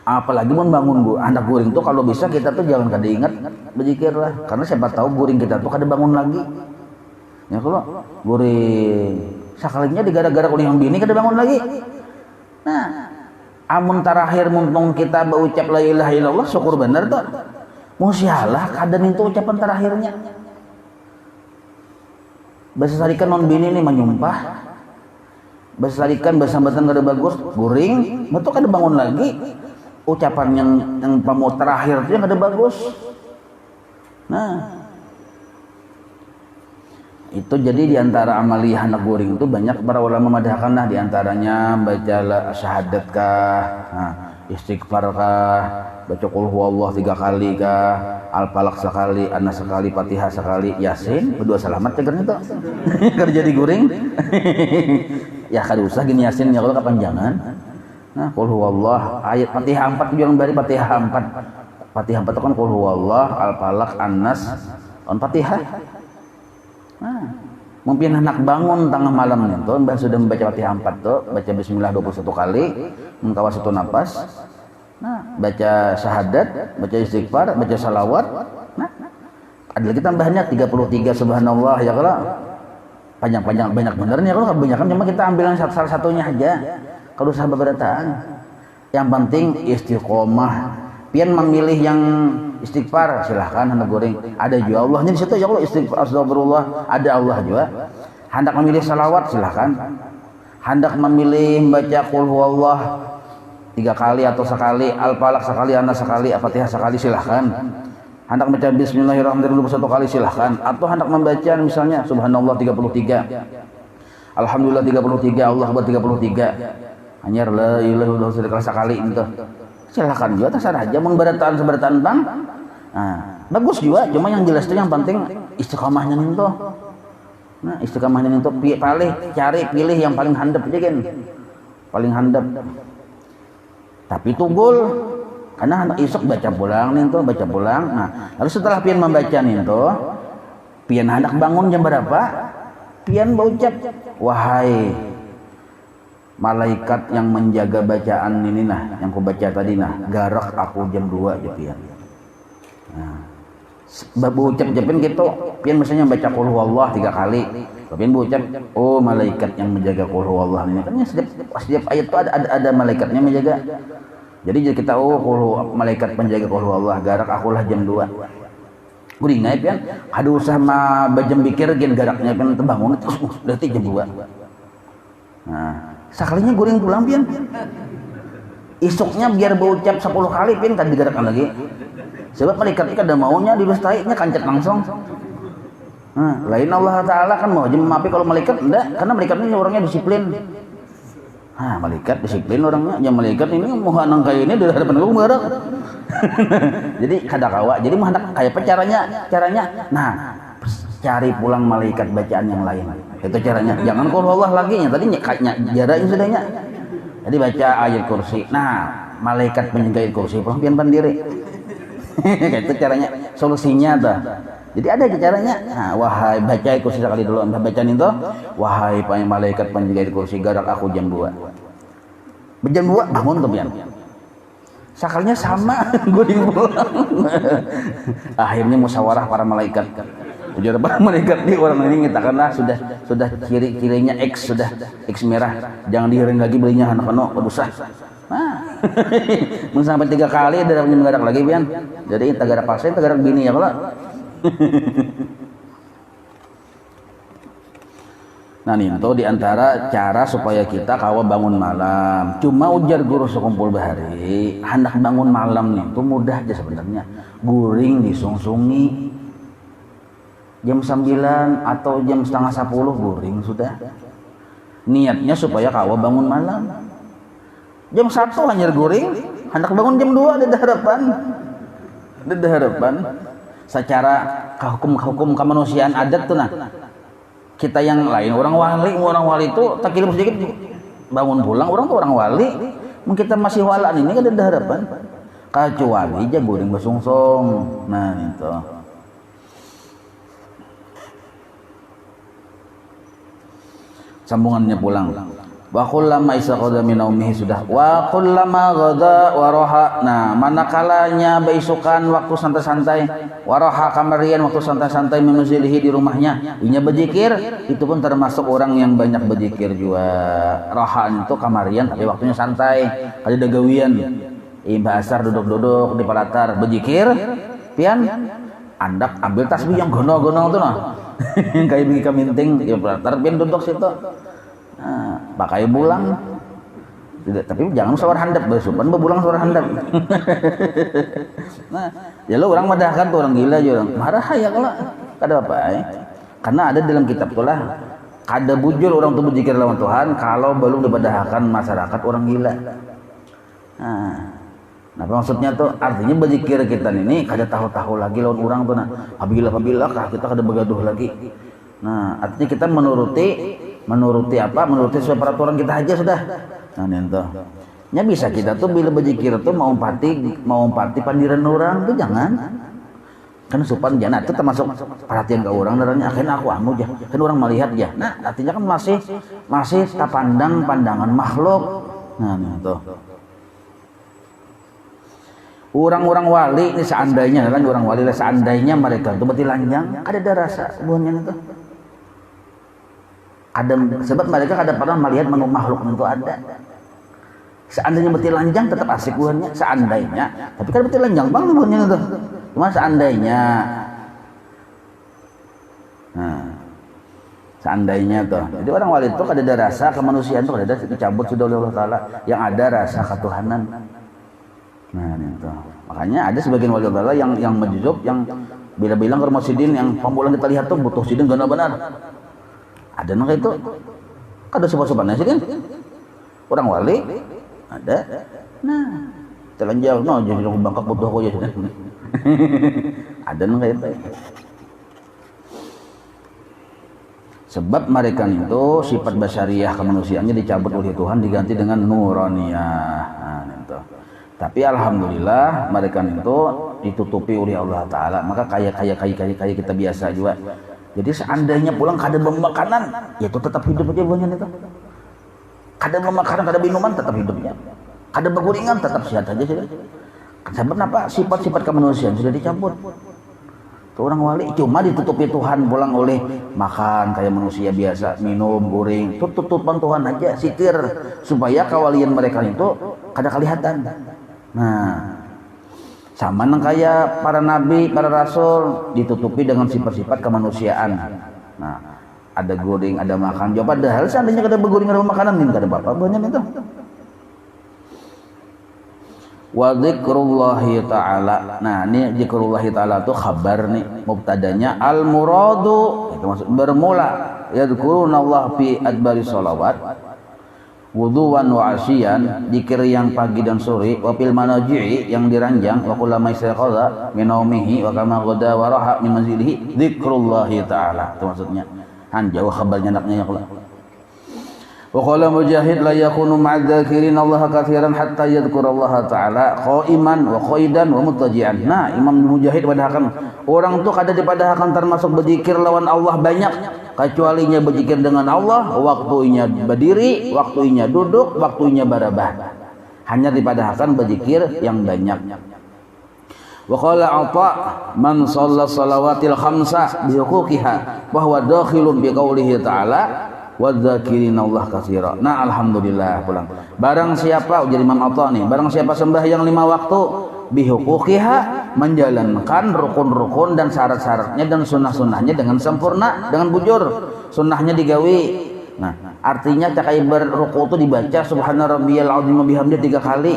Apalagi mau bangun anak guring tuh kalau bisa kita tuh jangan kada ingat berzikir lah, karena siapa tahu guring kita tuh kada bangun lagi. Ya kalau guring sekalinya digara-gara kuning yang bini kada bangun lagi. Nah, amun terakhir mumpung kita berucap la ilaha illallah syukur bener tuh. Musyalah kada itu ucapan terakhirnya. Bahasa sarikan non bini nih menyumpah. Bahasa sarikan bahasa sambatan kada bagus, guring, betul kada bangun lagi. Ucapan yang mau terakhir itu yang ada bagus. Nah, itu jadi diantara amaliyah anak guring itu banyak para ulama memadahkan lah, diantaranya baca syahadat kah, istighfar kah, baca qul huwallah 3 kali kah, al-falaq sekali, anas sekali, fatihah sekali, yasin berdua selamat cegernya itu. Kerja di guring. Ya kada usah gini yasin ya kalau kepanjangan. Nah, qul huwallah ayat Fatihah 4 juga bari Fatihah 4. Fatihah 4 itu kan qul huwallah, al-falaq, an-nas, Fatihah. Nah, mungkin anak bangun tengah malam itu sudah membaca Fatihah 4 tuh, baca bismillah 21 kali, mengkawa 1 napas. Nah, baca syahadat, baca istighfar, baca salawat. Nah, ada lagi tambahannya 33 subhanallah ya kalau panjang-panjang banyak benernya, kalau kebanyakan cuma kita ambil salah satunya aja. Kalau sahabat berataan, yang penting istiqomah. Pian memilih yang istighfar silahkan hendak goreng. Ada juga Allahnya di situ ya Allah, istighfar astagfirullah, ada Allah juga. Hendak memilih salawat silahkan. Hendak memilih membaca qul huwallah 3 kali atau sekali, al-falaq sekali, anas sekali, al-fatihah sekali silahkan. Hendak membaca bismillahirrahmanirrahim 21 kali silahkan. Atau hendak membaca misalnya subhanallah 33, alhamdulillah 33, Allah akbar 33. Hanya la ilaha illallah sekali itu. Silakan juga terserah aja mun berataan bang. Nah, bagus juga, cuma yang jelas itu yang penting istiqomahnya itu. Nah, istiqomahnya itu pilih yang paling handap aja kan. Paling handap. Tapi tunggul karena anak isuk baca pulang nih tuh, baca pulang. Nah, lalu setelah pian membaca nih tuh, pian hendak bangun jam berapa? Pian berucap, wahai malaikat yang menjaga bacaan ini yang ku baca tadi garak aku jam 2 aja pian. Nah, babu ucap-ucapin gitu, pian misalnya baca qul huwallah 3 kali. Pian ucap, oh malaikat yang menjaga qul huwallah ini kan setiap ayat itu ada malaikatnya menjaga. Jadi kita malaikat penjaga qul huwallah garak akulah jam 2. Kuring naik pian, ada usah mah bajam pikir gen garaknya pian terbangun terus berarti jam 2. Nah, sakalinya guring pulang pian. Isuknya biar berucap 10 kali pian kan digerakkan lagi. Sebab malaikat itu ada maunya dilestarinya kancet langsung. Nah, lain Allah Ta'ala kan mau jam mapi kalau malaikat enggak, karena malaikat ini orangnya disiplin. Nah, malaikat disiplin orangnya. Ya malaikat ini mau hanang kayak ini dari hadapan aku bergerak. Jadi kadakawa. Jadi mau hendak kayak apa caranya? Nah, cari pulang malaikat bacaan yang lain. Itu caranya. Jangan qul huwallah lagi nya. Tadi jaraknya sudahnya. Jadi baca ayat kursi. Nah, malaikat penjaga kursi pulang pian pandiri. Itu caranya, solusinya dah. Jadi ada caranya. Nah, wahai baca kursi sekali dulu, entah bacaan itu. Wahai malaikat penjaga kursi, garak aku jam 2. Jam 2 bangun tuh pian. Sakalnya sama, guring pulang. Akhirnya musyawarah para malaikat. Ujar para malaikat nih orang ini ngitakanlah sudah ciri-cirinya X, sudah X merah. Jangan dihiring lagi belinya anak-anak berdosa. Nah, sampai 3 kali ada yang menggarak lagi pian. Jadi tagarak paksa, tagarak bini ya kalau. Nah nih, itu diantara cara supaya kita kawa bangun malam. Cuma ujar guru sekumpul bahari, hendak bangun malam nih, itu mudah aja sebenarnya. Guring disungsungi jam 9 atau jam setengah 10 guring sudah. Niatnya supaya kawa bangun malam. Jam 1 hanya guring, hendak bangun jam 2 ada harapan. Secara hukum kemanusiaan adat tuh nah. Kita yang lain orang wali itu tak kirim sedikit bangun pulang orang tuh orang wali. Kita masih walaan ini kan ada harapan. Kecuali aja guring bersungsung. Nah itu. Sambungannya pulang. Wa kullama isaqada min naumihi sudah wa kullama ghada wa raha. Nah, manakalanya beisukan waktu santai-santai, wa raha kamarian waktu santai-santai menuzilihi di rumahnya, inya berzikir, itu pun termasuk orang yang banyak berzikir juga. Raha itu kamarian tapi waktunya santai, ada dagawian. Imbah asar duduk-duduk di palatar berzikir, pian andak ambil tasbih yang gonol-gonol tuh nah. Kayak bagi kaminting di palatar pian duduk situ. Nah, pakai bulang tidak, tapi jangan sawar handap bersupan bebulang sawar handap. Nah, ya lo orang madahkan tuh orang gila aja orang marah ya kalau kada apa karena ada dalam kitab itulah kada bujur orang tuh berzikir lawan Tuhan kalau belum dibadahkan masyarakat orang gila. Nah, apa maksudnya tuh artinya berzikir kita ini kada tahu-tahu lagi lawan orang tuh nah apabila kah kita kada begaduh lagi. Nah, artinya kita menuruti sesuai peraturan kita aja sudah. Nah itu nya bisa kita tuh bila berzikir tuh mau empati pandiran orang tuh jangan kan supan jana itu termasuk perhatian ke orang darahnya akhirnya aku anu aja kan orang melihat ya. Nah artinya kan masih tak pandang pandangan makhluk. Nah itu orang-orang wali ini seandainya kan orang wali lah seandainya mereka tuh berarti lanjang ada rasa hubungannya itu. Ada sebab mereka kadang pernah melihat makhluk itu ada. Seandainya betul lanjang tetap asik buahnya seandainya, tapi kan betul lanjang bang buahnya itu. Cuma seandainya, nah, seandainya tuh. Jadi orang wali itu ada rasa kemanusiaan tuh ada dicabut sudah oleh Allah Taala yang ada rasa ketuhanan. Nah itu makanya ada sebagian wali Allah yang menjujub yang bila bilang ke rumah sidin yang pembulan kita lihat tuh butuh sidin benar-benar. Ada nang itu kada sopan-sopannya sih kan orang wali ada nah telanjang no jadi orang bangkak butuh aku ya ada nang itu sebab mereka itu sifat basyariah kemanusiaannya dicabut oleh Tuhan diganti dengan nuraniyah. Nah itu tapi alhamdulillah mereka itu ditutupi oleh Allah Ta'ala maka kaya kita biasa juga. Jadi seandainya pulang kada makanan, ya itu tetap hidup aja buahnya itu. Kada makanan, kada minuman tetap hidupnya. Kada berguringan tetap sehat aja sudah. Sebab apa? Sifat-sifat kemanusiaan sudah dicabut. Tuh orang wali cuma ditutupi Tuhan pulang oleh makan kayak manusia biasa, minum, goreng, tutupan Tuhan aja, sitir supaya kewalian mereka itu kada kelihatan. Nah, sama nang kayak para nabi, para rasul ditutupi dengan sifat-sifat kemanusiaan. Nah, ada goreng, ada makan. Jawab padahal seandainya kada bergoreng, ada makanan, ini kada apa-apa banyak itu. Wa dzikrullahi ta'ala. Nah, ini dzikrullahi ta'ala itu khabar nih, mubtadanya al muradu, itu maksud bermula yadzkurunallah fi adbari sholawat wuduwan wa asyian, dzikir yang pagi dan sore, wa fil manaji'i yang diranjang, wa kullama istayqadha min naumihi wa kama ghada wa raha min manzilihi dzikrullahi ta'ala. Itu maksudnya. Han jauh khabarnya anaknya ya Allah. Wa qala Mujahid la yakunu ma'adz-dzakirin Allah katsiran hatta yadhkurallaha ta'ala qa'iman wa qaidan wa muttaji'an. Nah, Imam Mujahid padahkan orang tuh kada dipadahkan termasuk berzikir lawan Allah banyak, kecualinya berzikir dengan Allah waktunya berdiri, waktunya duduk, waktunya barabah. Hanya dipadahkan berzikir yang banyak. Wa qala Atha man shalla shalawatil khamsa bi huquqiha wa huwa dakhilun bi qoulihi ta'ala wadzakirinallaha katsira. Nah, alhamdulillah pulang. Barang siapa ujar Imam Atha nih, barang siapa sembahyang 5 waktu bihuquqiha, menjalankan rukun-rukun dan syarat-syaratnya dan sunnah-sunnahnya dengan sempurna, dengan bujur. Sunnahnya digawi. Nah, artinya cakai berruku itu dibaca subhana rabbiyal azim wa bihamdihi 3 kali.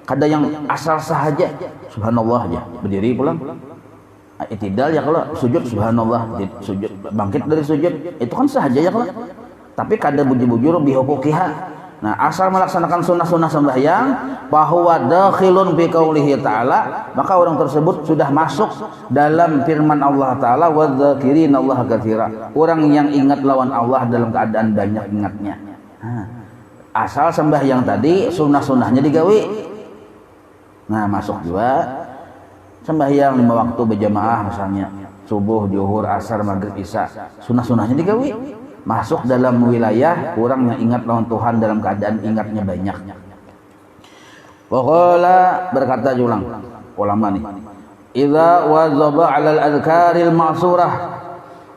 Kada yang asal sahaja subhanallah aja, berdiri pulang. Itidal ya kalau sujud subhanallah, sujud bangkit dari sujud itu kan sahaja ya kalau, tapi kada bujur-bujur bihuquqiha. Nah, asal melaksanakan sunnah-sunnah sembahyang bahwa dakhilun bi qaulihi ta'ala, maka orang tersebut sudah masuk dalam firman Allah Ta'ala wadzakirinallaha katsira, orang yang ingat lawan Allah dalam keadaan banyak ingatnya. Nah, asal sembahyang tadi sunnah-sunnahnya digawi. Nah, masuk juga sembahyang 5 waktu berjamaah misalnya subuh, zuhur, asar, maghrib, isya, sunnah-sunnahnya digawi, masuk dalam wilayah orang yang ingat lawan Tuhan dalam keadaan ingatnya banyak. Waqala berkata julang ulama nih, idza wazaba 'alal adhkaril ma'surah,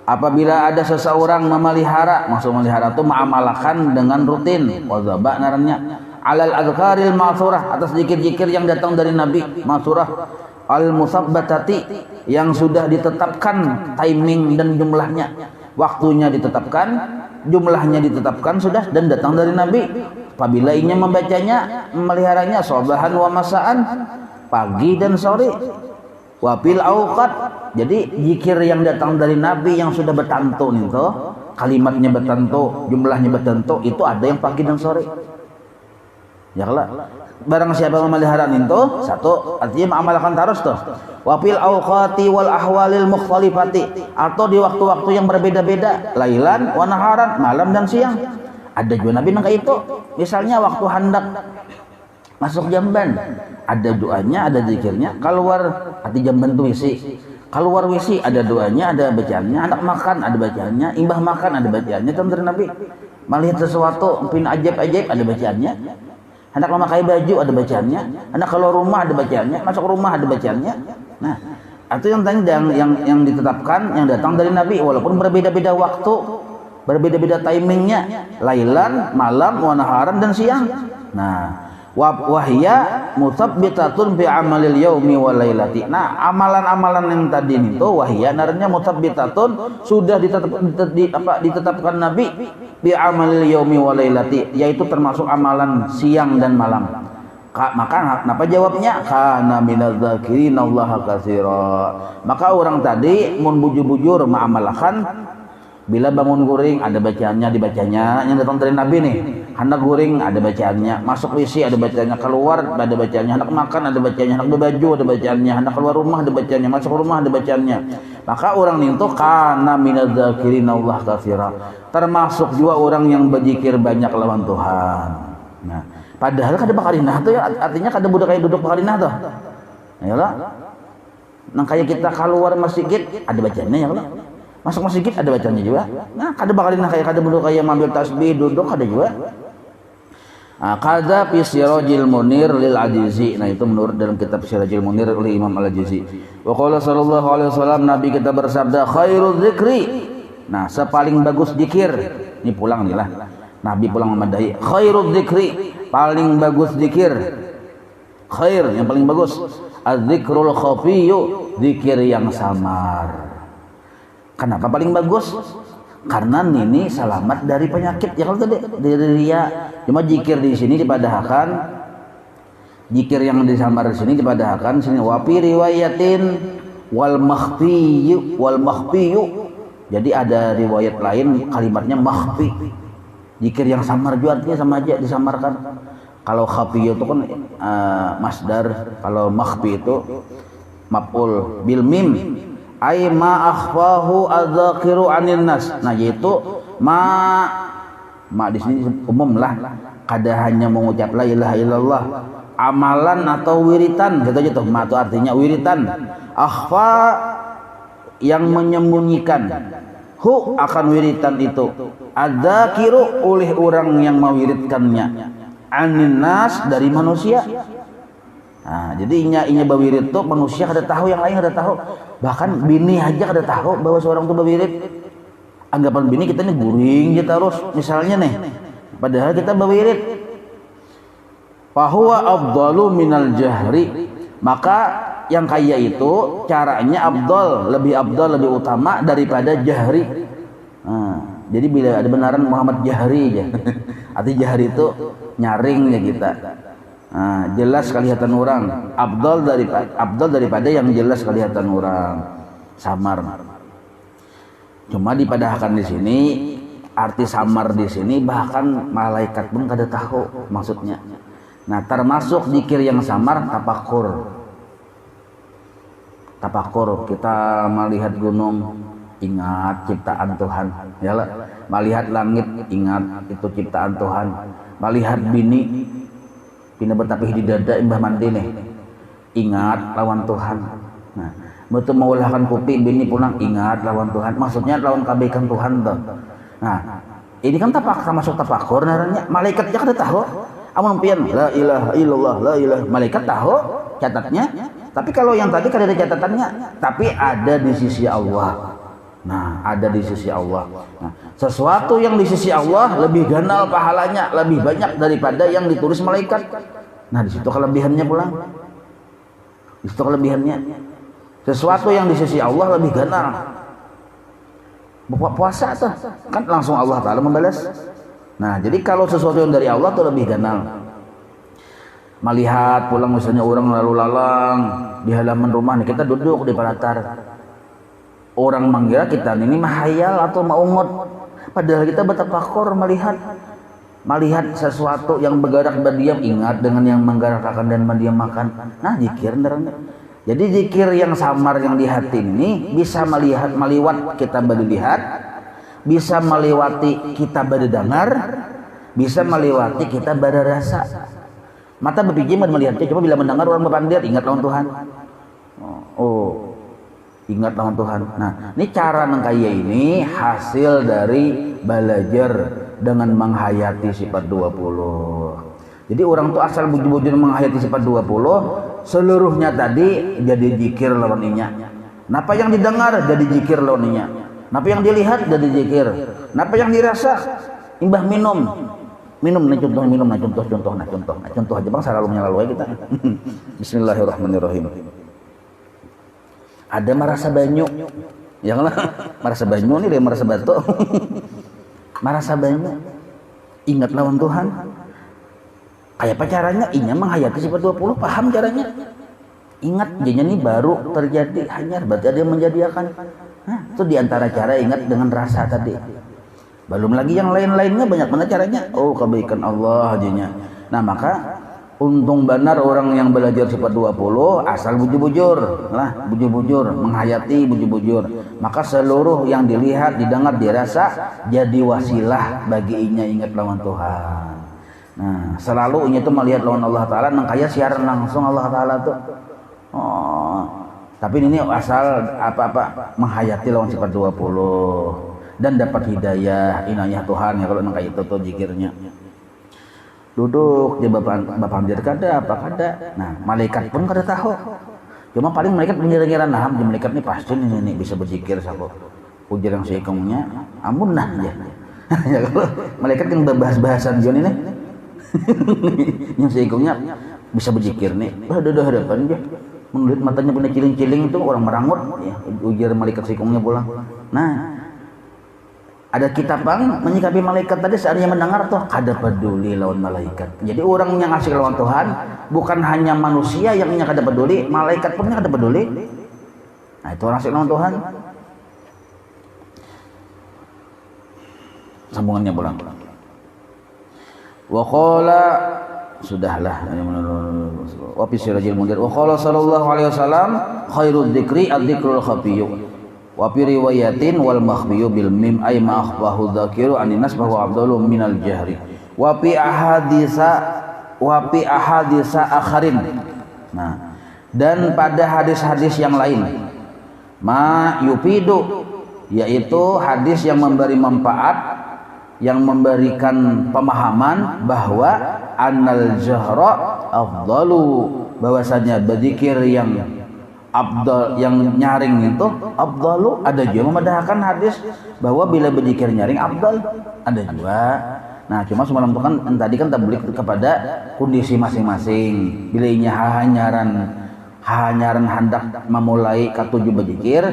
apabila ada seseorang memelihara, maksud memelihara itu mengamalkan dengan rutin, wazaba narannya 'alal adhkaril ma'surah, atas zikir-zikir yang datang dari Nabi, ma'surah al-musabbatati, yang sudah ditetapkan timing dan jumlahnya, waktunya ditetapkan, jumlahnya ditetapkan sudah dan datang dari Nabi. Apabila ingin membacanya, memeliharanya sabahan wa masaan, pagi dan sore, wafil auqat. Jadi zikir yang datang dari Nabi yang sudah bertentu itu, kalimatnya bertentu, jumlahnya bertentu, itu ada yang pagi dan sore. Ya kalau barang siapa memelihara itu, satu artinya mengamalkan terus tuh. Wafil auqati wal ahwalil mukhtalifati, atau di waktu-waktu yang berbeda-beda, lailan wa naharan, malam dan siang. Ada juga Nabi nang kayak itu. Misalnya waktu hendak masuk jamban, ada doanya, ada zikirnya. Keluar hati jamban tuh isi. Keluar wisi ada doanya, ada bacaannya. Anak makan ada bacaannya, imbah makan ada bacaannya. Dari Nabi melihat sesuatu pin ajaib-ajaib ada bacaannya. Hendak memakai baju ada bacaannya, hendak keluar rumah ada bacaannya, masuk rumah ada bacaannya. Nah, itu yang ditetapkan, yang datang dari Nabi, walaupun berbeda-beda waktu, berbeda-beda timingnya, lailan, malam, wa naharan dan siang. Nah, wahya mutsabbitatun bi amalil yaumi wal lailati. Nah, amalan-amalan yang tadi itu wahya narnya mutsabbitatun, sudah ditetapkan Nabi bi amalil yaumi wal lailati, yaitu termasuk amalan siang dan malam. Maka kenapa jawabnya kana minadz-dzakirinallaha katsira. Maka orang tadi mun bujur-bujur mengamalkan, bila bangun guring ada bacaannya, dibacanya yang datang dari Nabi nih. Hendak guring ada bacaannya, masuk WC ada bacaannya, keluar ada bacaannya, hendak makan ada bacaannya, hendak berbaju ada bacaannya, hendak keluar rumah ada bacaannya, masuk rumah ada bacaannya. Maka orang itu kana minadz-dzakirinallaha katsira, termasuk juga orang yang berzikir banyak lawan Tuhan. Nah, padahal kada bakarinah tuh ya, artinya kada budak kayak duduk bakarinah tuh. Ayolah. Nang kayak kita keluar masjid ada bacaannya ya Allah. Masuk masjid ada bacanya juga. Nah, kada bakarinah kayak kada budak kayak ambil tasbih duduk ada juga. Qadza fi Sirajil Munir lil Ajizi. Nah itu menurut dalam kitab Sirajil Munir oleh Imam Al-Ajizi. Wa qala sallallahu alaihi wasallam, Nabi kita bersabda, khairul dzikri. Nah, sepaling bagus zikir. Ini pulang nih lah. Nabi pulang memadahi. Khairul dzikri, paling bagus zikir. Khair yang paling bagus. Az-dzikrul khafiyyu, zikir yang samar. Kenapa paling bagus? Karena ini selamat dari penyakit ya kalau tadi dari riya. Cuma zikir di sini dipadahkan, zikir yang disamar di sini dipadahkan sini wa fi riwayatin wal makhfiyu. Jadi ada riwayat lain kalimatnya makhfi. Zikir yang samar juga artinya sama aja disamarkan. Kalau khafi itu kan masdar, kalau makhfi itu maf'ul bil mim. Ai ma akhfahu adzakiru anin nas. Nah yaitu ma di sini umum lah. Kada hanya mengucap la ilaha illallah, amalan atau wiritan gitu aja tuh. Ma itu artinya wiritan. Akhfa yang menyembunyikan. Hu akan wiritan itu. Adzakiru oleh orang yang mewiritkannya. Anin nas dari manusia. Nah, jadi inya bawirit tuh manusia kada tahu, yang lain kada tahu. Bahkan bini aja kada tahu bahwa seorang tuh bawirit. Anggapan bini kita nih guring aja terus misalnya nih. Padahal kita bawirit. Fahuwa afdalu minal jahri. Maka yang kaya itu caranya lebih utama daripada jahri. Nah, jadi bila ada benaran Muhammad Jahri aja. Arti jahri itu nyaringnya kita. Nah, jelas kelihatan orang, abdal daripada yang jelas kelihatan orang samar. Cuma dipadahkan di sini arti samar di sini bahkan malaikat pun kada tahu maksudnya. Nah, termasuk zikir yang samar tafakur. Tafakur, kita melihat gunung ingat ciptaan Tuhan, ya lah. Melihat langit ingat itu ciptaan Tuhan. Melihat bini pindah bertapih di dada imbah mandi nih, ingat lawan Tuhan. Nah, betul mengulahkan kopi bini pulang ingat lawan Tuhan, maksudnya lawan kebaikan Tuhan tuh. Nah, ini kan masuk tafakur naranya. Malaikat aja kada tahu. Amun pian la ilaha illallah, la ilaha, malaikat tahu catatnya. Tapi kalau yang tadi kada ada catatannya, tapi ada di sisi Allah. Nah, ada di sisi Allah. Nah, sesuatu yang di sisi Allah lebih ganal pahalanya, lebih banyak daripada yang ditulis malaikat. Nah, di situ kelebihannya pulang. Di situ kelebihannya. Sesuatu yang di sisi Allah lebih ganal. Buka puasa tuh, kan langsung Allah Ta'ala membalas. Nah, jadi kalau sesuatu yang dari Allah tuh lebih ganal. Melihat pulang misalnya orang lalu lalang di halaman rumah nih, kita duduk di palatar. Orang mengira kita ini mahayal atau maungut, padahal kita bertafakur melihat sesuatu yang bergerak berdiam, ingat dengan yang menggerakkan dan mendiamkan. Nah, zikir nerangnya. Jadi zikir yang samar yang di hati ini bisa meliwat kita berlihat, bisa melewati kita berdengar, bisa melewati kita berrasa. Mata berpikir melihatnya, cuma bila mendengar orang berpandir ingat lawan Tuhan. Ingat lawan Tuhan. Nah, ini cara nangkaya ini hasil dari belajar dengan menghayati sifat 20. Jadi orang tuh asal bujur-bujur menghayati sifat 20, seluruhnya tadi jadi zikir lawan inya. Napa yang didengar jadi zikir lawan inya. Napa yang dilihat jadi zikir. Napa yang dirasa imbah minum contoh aja bang, selalu lalu kita. Bismillahirrahmanirrahim. Ada merasa banyu, yang lah merasa banyu nih, dia merasa batu. Merasa banyu, ingat lawan Tuhan. Kayak apa caranya? Inya menghayati sifat 20, paham caranya. Ingat, jadinya nih baru terjadi hanyar, berarti ada yang menjadikan. Nah, itu diantara cara ingat dengan rasa tadi. Belum lagi yang lain-lainnya, banyak mana caranya. Oh, kebaikan Allah jadinya. Nah, maka untung benar orang yang belajar sifat 20 asal bujur-bujur lah, bujur-bujur menghayati bujur-bujur, maka seluruh yang dilihat, didengar, dirasa jadi wasilah bagi inya ingat lawan Tuhan. Nah, selalu inya itu melihat lawan Allah Ta'ala, nang kaya siaran langsung Allah Ta'ala tuh. Tapi ini asal apa-apa menghayati lawan sifat 20 dan dapat hidayah inayah Tuhan ya kalau nang kaya itu tuh zikirnya. duduk di bapak hampir kada apa kada. Nah malaikat pun kada tahu, cuma paling malaikat mengira-ngira nah malaikat ini pasti ini bisa berzikir sako ujar yang seikungnya amun nah ya. Ya kalau malaikat yang bahas-bahasan John ini yang seikungnya bisa berzikir nih udah hadapan dia menurut matanya punya ciling-ciling itu orang merangut ya ujar malaikat seikungnya pulang. Nah ada kitab bang menyikapi malaikat tadi seandainya mendengar tuh kada peduli lawan malaikat. Jadi orang yang asik lawan Tuhan bukan hanya manusia yang kada peduli, malaikat pun kada peduli. Nah itu orang asik lawan Tuhan. Sambungannya pulang. Wa qala sudahlah wa fi sirajil mundir wa qala sallallahu alaihi wasallam khairul dzikri adzzikrul khafiyyu wa fi riwayatin wal makhfiyu bil mim ay ma akhbahu dzakiru anin nas bahwa afdalu minal jahri wa fi ahadisa akharin. Nah dan pada hadis-hadis yang lain ma yufidu yaitu hadis yang memberi manfaat yang memberikan pemahaman bahwa annal jahra afdalu bahwasanya berzikir yang afdal yang nyaring itu afdalu. Ada juga memedahkan hadis bahwa bila berzikir nyaring afdal, ada juga. Nah cuma semalam itu kan tadi kan tablik kepada kondisi masing-masing. Bila inya hanyaran hendak memulai katuju berzikir,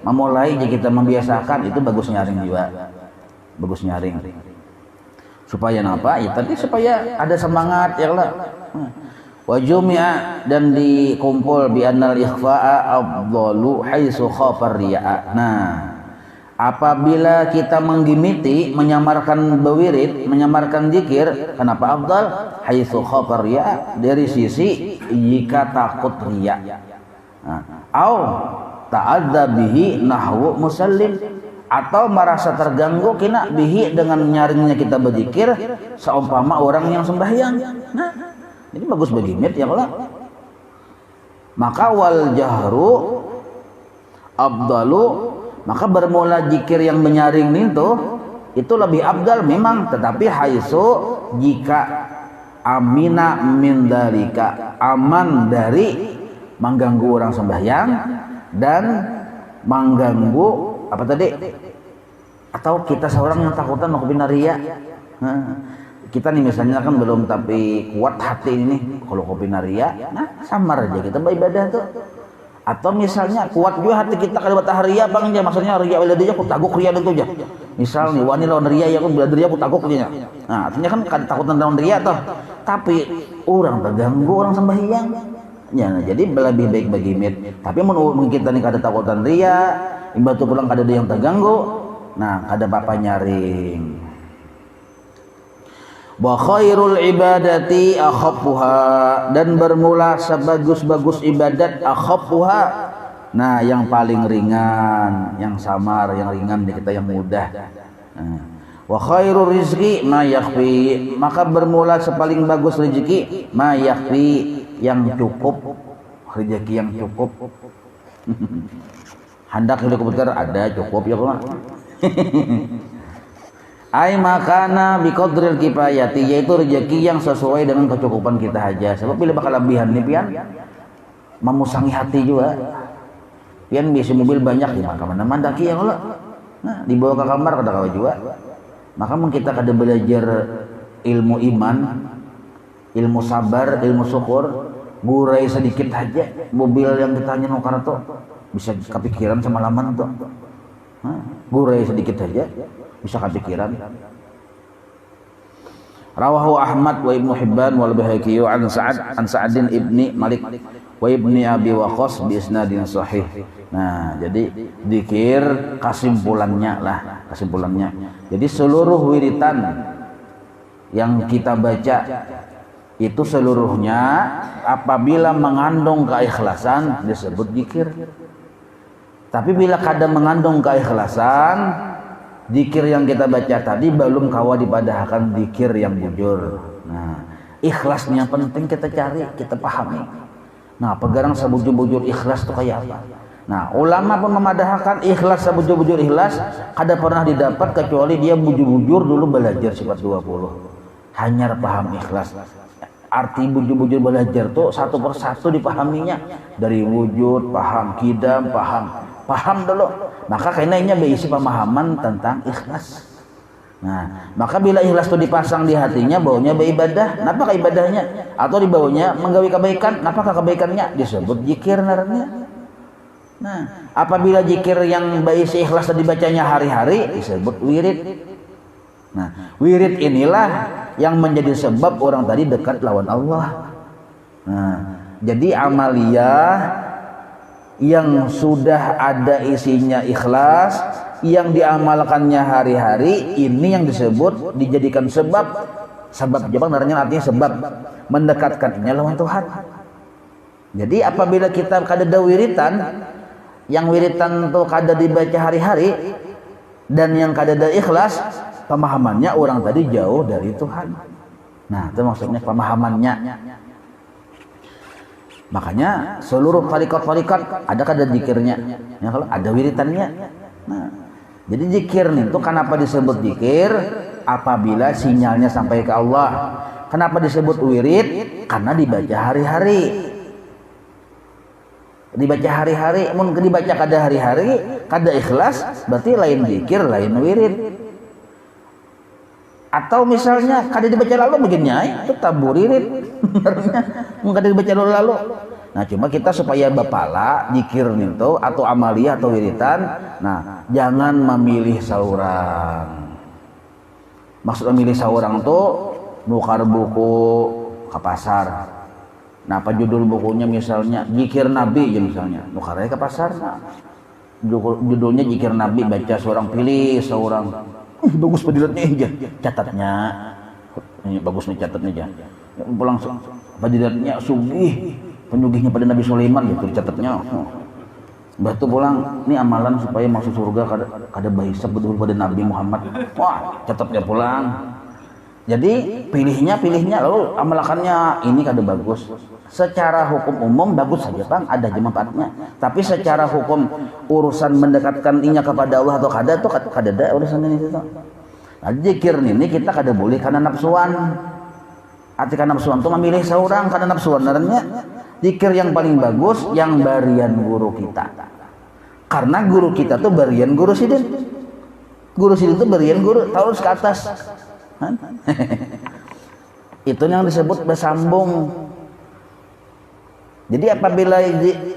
memulai jika kita membiasakan itu bagus nyaring juga, bagus nyaring. Supaya apa? Ya tadi supaya ada semangat ya lah. Wa jumi'a dan dikumpul bi annal ikhfa'a afdalu haitsu khafar riya'a. Nah, apabila kita menggimiti, menyamarkan bewirid, menyamarkan zikir, kenapa afdal? Haitsu khafar riya'a, dari sisi jika takut riya. Nah, au ta'adza bihi nahwu musallin, atau merasa terganggu kena bihi dengan nyaringnya kita berzikir seumpama orang yang sembahyang. Nah, ini bagus bagi mit ya Allah. Maka wal jahru afdalu, maka bermula zikir yang menyaring itu lebih afdal memang, tetapi haitsu jika amina min dalika, aman dari mengganggu orang sembahyang dan mengganggu apa tadi, atau kita seorang yang takutan mau kepina riya. Kita nih misalnya kan belum tapi kuat hati ini kalau kopi naria, nah samar aja kita beribadah tuh. Atau misalnya kuat juga hati kita kalau batah ria bang aja, maksudnya ria wiladanya aku taguk ria itu aja. Misal nih wani lawan ria ya kan bila ria aku taguk dia. Nah artinya kan kada takutan lawan ria toh. Tapi orang terganggu orang sembahyang. Ya, nah, jadi lebih baik bagi mit. Tapi mungkin kita nih kada takutan ria, imbatu pulang kada ada yang terganggu. Nah kada apa nyaring. Wa khairul ibadati akhaffuha, dan bermula sebagus-bagus ibadat akhaffuha. Nah, yang paling ringan, yang samar, yang ringan di kita yang mudah. Wa khairul rizqi ma yakhfi, maka bermula sepaling bagus rezeki ma yakhfi, yang cukup, rezeki yang cukup. Hendak helikopter ada cukup ya kok. Ai makana biqadril kifayati, yaitu rezeki yang sesuai dengan kecukupan kita aja. Sebab bila bakal lebihan nih pian memusangi hati juga. Pian bisa mobil banyak di mana mandaki ya Allah. Nah, dibawa ke kamar kada kawa juga. Maka kita kada belajar ilmu iman, ilmu sabar, ilmu syukur, gurai sedikit aja mobil yang kita hanya nukar tuh bisa kepikiran semalaman tuh. Gurai sedikit aja bisa kepikiran. Rawahu Ahmad wa Ibnu Hibban wal Baihaqi an Sa'adin ibni Malik wa ibni Abi Waqqas bi isnadin sahih. Nah, jadi zikir kesimpulannya. Jadi seluruh wiritan yang kita baca itu seluruhnya apabila mengandung keikhlasan disebut zikir. Tapi bila kada mengandung keikhlasan, zikir yang kita baca tadi belum kawa dipadahkan zikir yang bujur. Nah, ikhlasnya penting kita cari, kita pahami. Nah, pegarang sebujur-bujur ikhlas itu kayak apa? Nah, ulama pun memadahkan ikhlas sebujur-bujur ikhlas kada pernah didapat kecuali dia bujur-bujur dulu belajar sifat 20. hanya paham ikhlas. Arti bujur-bujur belajar tuh satu persatu dipahaminya, dari wujud, paham kidam, paham dulu. Maka kayaknya berisi pemahaman tentang ikhlas. Nah, maka bila ikhlas itu dipasang di hatinya, baunya beribadah. Napakah ibadahnya? Atau dibaunya menggawi kebaikan? Napakah kebaikannya? Disebut zikir narnya. Nah, apabila zikir yang berisi ikhlas dibacanya hari-hari, disebut wirid. Nah, wirid inilah yang menjadi sebab orang tadi dekat lawan Allah. Nah, jadi amaliyah yang sudah ada isinya ikhlas, yang diamalkannya hari-hari, ini yang disebut dijadikan sebab Jepang artinya sebab mendekatkannya lawan Tuhan. Jadi apabila kita kadada wiritan, yang wiritan itu kada dibaca hari-hari dan yang kadada ikhlas, pemahamannya orang tadi jauh dari Tuhan. Nah, itu maksudnya pemahamannya. Makanya seluruh tarikat-tarikat ada kada zikirnya, ya, kalau ada wiritannya. Nah, jadi zikir itu kenapa disebut zikir? Apabila sinyalnya sampai ke Allah. Kenapa disebut wirid? Karena dibaca hari-hari. Dibaca hari-hari, mun dibaca kada hari-hari, kada ikhlas, berarti lain zikir, lain wirid. Atau misalnya kada dibaca lalu begini, itu taburirid. Mun kada dibaca lalu. Nah, cuma kita supaya bapala zikir itu atau amaliyah atau wiritan, nah, jangan memilih seorang. Maksud memilih seorang tuh nukar buku ke pasar. Nah, apa judul bukunya misalnya zikir Nabi ya misalnya, nukarnya ke pasar. Nah, judulnya zikir Nabi, baca seorang, pilih seorang. Bagus padilatnya aja, catatnya. Ini bagus nih catatnya aja. Pulang padilatnya sugih, penyugihnya pada Nabi Sulaiman gitu catatnya. Batu pulang, ini amalan supaya masuk surga kada bahisab betul pada Nabi Muhammad. Wah, catatnya pulang. Jadi pilihnya lalu amalkannya ini kada bagus. Secara hukum umum bagus saja Bang, ada aja manfaatnya. Tapi secara hukum urusan mendekatkan inya kepada Allah atau kada tuh kada ada urusan ini itu. Nah, zikir ini kita kada boleh karena nafsuan. Arti karena nafsuan tuh memilih seorang karena nafsuan naranya. Zikir yang paling bagus yang barian guru kita. Karena guru kita tuh barian guru sidin. Guru sidin tuh barian guru terus ke atas. Itu yang disebut bersambung. Jadi apabila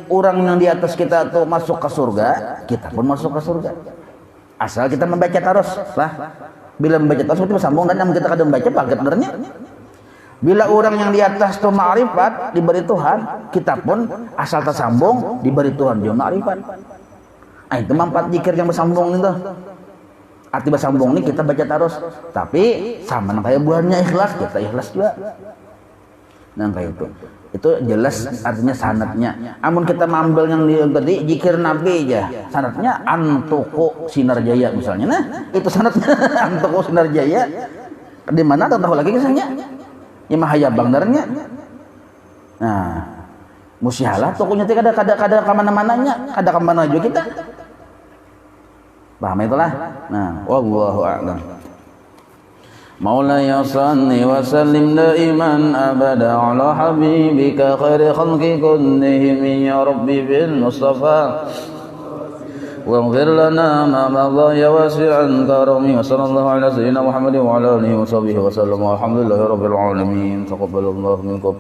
orang yang di atas kita tuh masuk ke surga, kita pun masuk ke surga. Asal kita membaca terus lah. Bila membaca terus itu bersambung, dan yang kita kadang membaca paket benernya. Bila orang yang di atas tuh ma'rifat diberi Tuhan, kita pun asal tersambung diberi Tuhan juga ma'rifat. Nah, itu manfaat zikir yang bersambung itu. Arti bersambung ini kita baca terus, tapi sama kayak buahnya ikhlas, kita ikhlas juga. Nah, kayak itu jelas artinya sanadnya. Amun kita mengambil yang tadi zikir Nabi aja, sanadnya Antuku Sinar Jaya misalnya. Nah, itu sanadnya Antuku Sinar Jaya. Di mana tahu lagi kisahnya? Imahaya bangdarnya. Nah, musyahalah tokonya tidak kada kemana-mananya, kada kemana juga kita. Paham itulah. Nah, wallahu a'lam. Maulaya salli wa sallim daiman abada ala habibika khairi khalqi kullihim ya rabbi bil mustafa واغفر لنا ما مضى يا واسع كرمي وصلى الله على سيدنا محمد وعلى اله وصحبه وسلم والحمد لله رب العالمين تقبل الله منكم.